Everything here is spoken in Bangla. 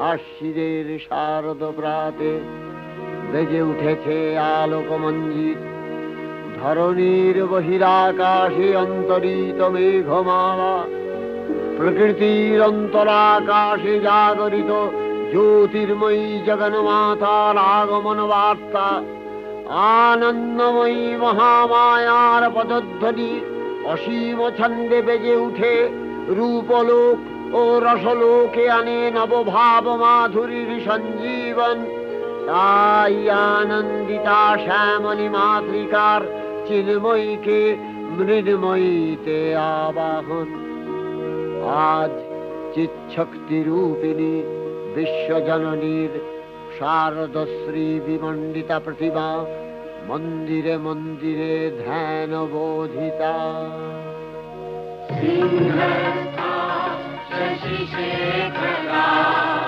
আশ্বিনের শারদ প্রাতে বেজে উঠেছে আলোকমঞ্জিত। ধরণীর বহিরাকাশে অন্তরিত মেঘমালা, প্রকৃতির অন্তরাকাশে জাগরিত জ্যোতির্ময়ী জগন্মাতার আগমন বার্তা। আনন্দময়ী মহামায়ার পদধ্বনি অসীম ছন্দে বেজে উঠে রূপলোক ও রসলোকে আনে নবভাব মাধুরীর সঞ্জীবন। তাই আনন্দিতা শ্যামলী মাতৃকার চিন্ময়ীকে মৃন্ময়ীতে আবাহন। আজ চিৎশক্তি রূপিণী বিশ্বজননীর শারদশ্রী বিমণ্ডিতা প্রতিমা মন্দিরে মন্দিরে ধ্যান বোধিতা। সিংহস্থা শশিশেখর